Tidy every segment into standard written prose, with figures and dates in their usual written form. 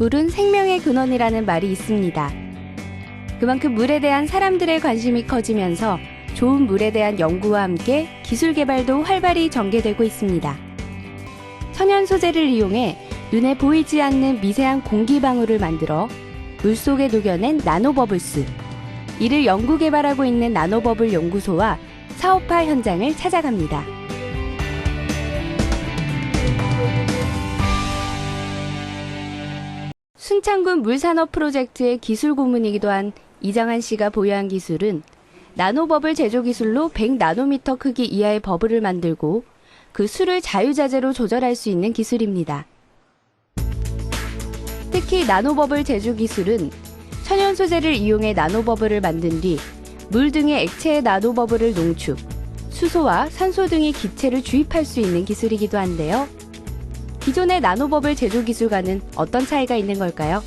물은 생명의 근원이라는 말이 있습니다. 그만큼 물에 대한 사람들의 관심이 커지면서 좋은 물에 대한 연구와 함께 기술 개발도 활발히 전개되고 있습니다. 천연 소재를 이용해 눈에 보이지 않는 미세한 공기방울을 만들어 물속에 녹여낸 나노버블스. 이를 연구 개발하고 있는 나노버블 연구소와 사업화 현장을 찾아갑니다. 순창군 물산업 프로젝트의 기술 고문이기도 한 이정한 씨가 보유한 기술은 나노버블 제조 기술로 100나노미터 크기 이하의 버블을 만들고 그 수를 자유자재로 조절할 수 있는 기술입니다. 특히 나노버블 제조 기술은 천연 소재를 이용해 나노버블을 만든 뒤 물 등의 액체의 나노버블을 농축, 수소와 산소 등의 기체를 주입할 수 있는 기술이기도 한데요. 기존의 나노버블 제조 기술과는 어떤 차이가 있는 걸까요?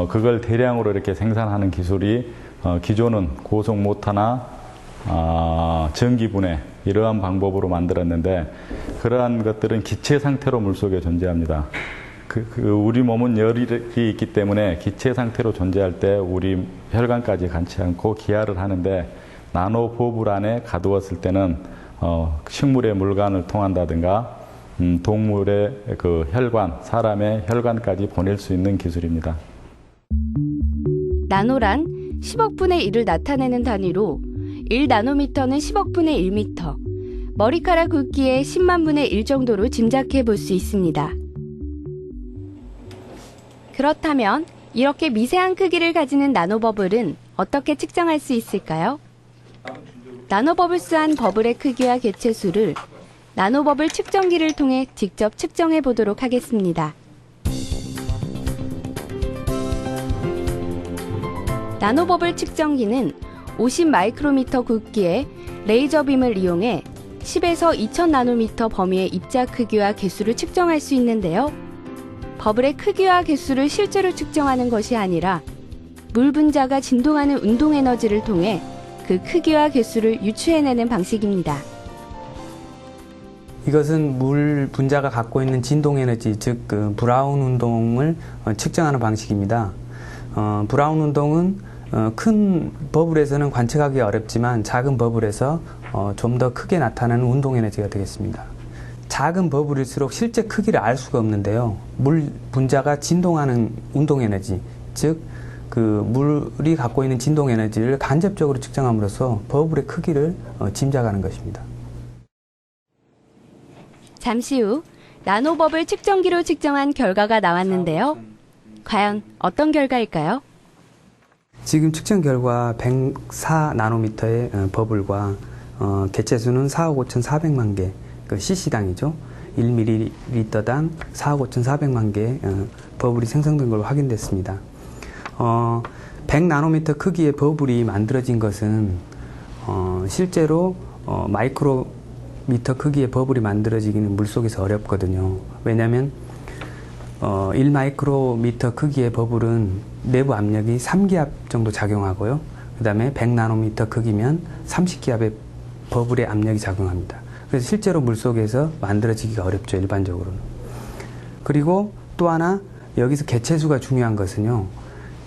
그걸 대량으로 이렇게 생산하는 기술이 기존은 고속 모터나 전기분해 이러한 방법으로 만들었는데 그러한 것들은 기체 상태로 물속에 존재합니다. 우리 몸은 열이 있기 때문에 기체 상태로 존재할 때 우리 혈관까지 가지 않고 기하를 하는데 나노버블 안에 가두었을 때는 식물의 물관을 통한다든가 동물의 그 혈관, 사람의 혈관까지 보낼 수 있는 기술입니다. 나노란 10억분의 1을 나타내는 단위로 1나노미터는 10억분의 1미터, 머리카락 굵기의 10만분의 1 정도로 짐작해 볼 수 있습니다. 그렇다면 이렇게 미세한 크기를 가지는 나노버블은 어떻게 측정할 수 있을까요? 나노버블스 한 버블의 크기와 개체수를 나노버블 측정기를 통해 직접 측정해 보도록 하겠습니다. 나노버블 측정기는 50 마이크로미터 굵기의 레이저빔을 이용해 10에서 2000나노미터 범위의 입자 크기와 개수를 측정할 수 있는데요. 버블의 크기와 개수를 실제로 측정하는 것이 아니라 물 분자가 진동하는 운동 에너지를 통해 그 크기와 개수를 유추해내는 방식입니다. 이것은 물 분자가 갖고 있는 진동 에너지, 즉 브라운 운동을 측정하는 방식입니다. 브라운 운동은 큰 버블에서는 관측하기 어렵지만 작은 버블에서 좀 더 크게 나타나는 운동 에너지가 되겠습니다. 작은 버블일수록 실제 크기를 알 수가 없는데요. 물 분자가 진동하는 운동 에너지, 즉 물이 갖고 있는 진동 에너지를 간접적으로 측정함으로써 버블의 크기를 짐작하는 것입니다. 잠시 후 나노버블 측정기로 측정한 결과가 나왔는데요. 과연 어떤 결과일까요? 지금 측정 결과 104나노미터의 버블과 개체수는 4억 5,400만 개, cc당이죠. 1ml당 4억 5,400만 개의 버블이 생성된 걸로 확인됐습니다. 100나노미터 크기의 버블이 만들어진 것은 실제로 마이크로미터 크기의 버블이 만들어지기는 물속에서 어렵거든요. 왜냐하면 1마이크로미터 크기의 버블은 내부 압력이 3기압 정도 작용하고요. 그 다음에 100나노미터 크기면 30기압의 버블의 압력이 작용합니다. 그래서 실제로 물속에서 만들어지기가 어렵죠, 일반적으로는. 그리고 또 하나 여기서 개체수가 중요한 것은요.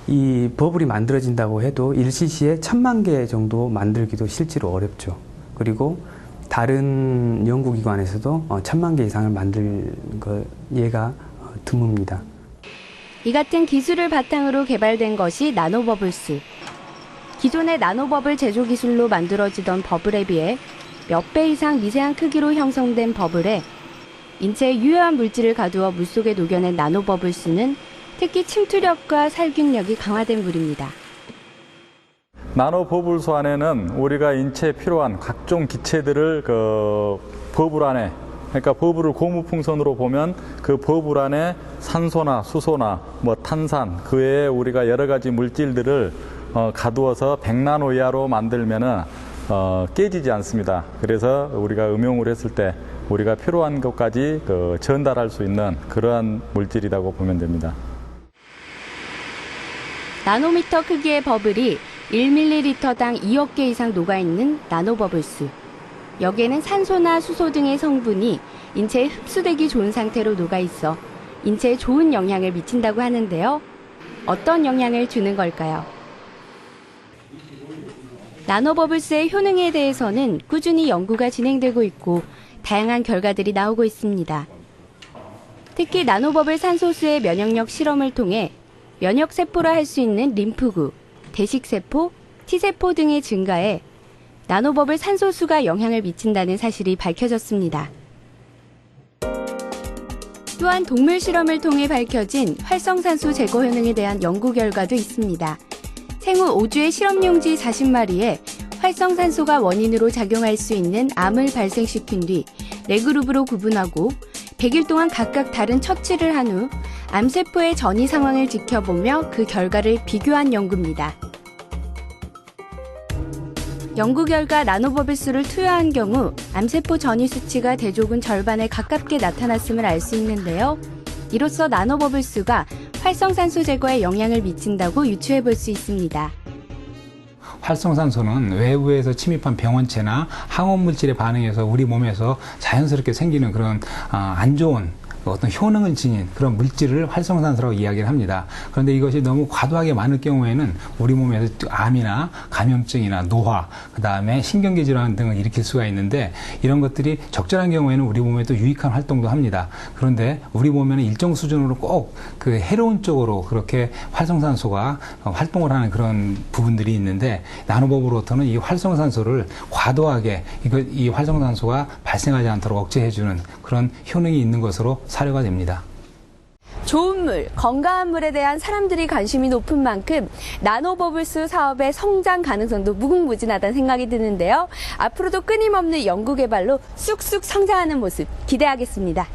이 버블이 만들어진다고 해도 1cc에 1000만 개 정도 만들기도 실제로 어렵죠. 그리고 다른 연구기관에서도 1000만 개 이상을 만들 예가 드뭅니다. 이 같은 기술을 바탕으로 개발된 것이 나노버블스. 기존의 나노버블 제조 기술로 만들어지던 버블에 비해 몇 배 이상 미세한 크기로 형성된 버블에 인체에 유해한 물질을 가두어 물속에 녹여낸 나노버블스는 특히 침투력과 살균력이 강화된 물입니다. 나노버블스 안에는 우리가 인체에 필요한 각종 기체들을 버블 안에, 그러니까 버블을 고무풍선으로 보면 그 버블 안에 산소나 수소나 탄산, 그 외에 우리가 여러 가지 물질들을 가두어서 100나노 이하로 만들면은 깨지지 않습니다. 그래서 우리가 음용을 했을 때 우리가 필요한 것까지 전달할 수 있는 그러한 물질이라고 보면 됩니다. 나노미터 크기의 버블이 1ml당 2억 개 이상 녹아있는 나노버블스. 여기에는 산소나 수소 등의 성분이 인체에 흡수되기 좋은 상태로 녹아있어 인체에 좋은 영향을 미친다고 하는데요. 어떤 영향을 주는 걸까요? 나노버블스의 효능에 대해서는 꾸준히 연구가 진행되고 있고 다양한 결과들이 나오고 있습니다. 특히 나노버블 산소수의 면역력 실험을 통해 면역세포라 할 수 있는 림프구, 대식세포, T세포 등의 증가에 나노버블 산소수가 영향을 미친다는 사실이 밝혀졌습니다. 또한 동물 실험을 통해 밝혀진 활성산소 제거 효능에 대한 연구 결과도 있습니다. 생후 5주의 실험용지 40마리에 활성산소가 원인으로 작용할 수 있는 암을 발생시킨 뒤 4그룹으로 구분하고 100일 동안 각각 다른 처치를 한 후 암세포의 전이 상황을 지켜보며 그 결과를 비교한 연구입니다. 연구 결과 나노버블스를 투여한 경우 암세포 전이 수치가 대조군 절반에 가깝게 나타났음을 알 수 있는데요. 이로써 나노버블스가 활성산소 제거에 영향을 미친다고 유추해 볼 수 있습니다. 활성산소는 외부에서 침입한 병원체나 항원물질에 반응해서 우리 몸에서 자연스럽게 생기는 그런 안 좋은 어떤 효능을 지닌 그런 물질을 활성산소라고 이야기를 합니다. 그런데 이것이 너무 과도하게 많을 경우에는 우리 몸에서 암이나 감염증이나 노화, 그 다음에 신경계 질환 등을 일으킬 수가 있는데 이런 것들이 적절한 경우에는 우리 몸에 또 유익한 활동도 합니다. 그런데 우리 몸에는 일정 수준으로 꼭 그 해로운 쪽으로 그렇게 활성산소가 활동을 하는 그런 부분들이 있는데 나노버블로터는 이 활성산소를 과도하게 이 활성산소가 발생하지 않도록 억제해주는 그런 효능이 있는 것으로 사료가 됩니다. 좋은 물, 건강한 물에 대한 사람들이 관심이 높은 만큼 나노버블스 사업의 성장 가능성도 무궁무진하다는 생각이 드는데요. 앞으로도 끊임없는 연구 개발로 쑥쑥 성장하는 모습 기대하겠습니다.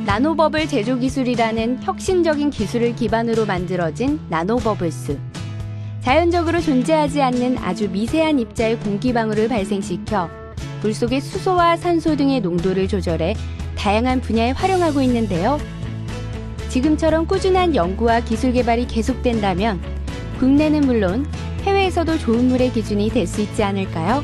나노버블 제조 기술이라는 혁신적인 기술을 기반으로 만들어진 나노버블스. 자연적으로 존재하지 않는 아주 미세한 입자의 공기방울을 발생시켜 물속의 수소와 산소 등의 농도를 조절해 다양한 분야에 활용하고 있는데요. 지금처럼 꾸준한 연구와 기술 개발이 계속된다면 국내는 물론 해외에서도 좋은 물의 기준이 될 수 있지 않을까요?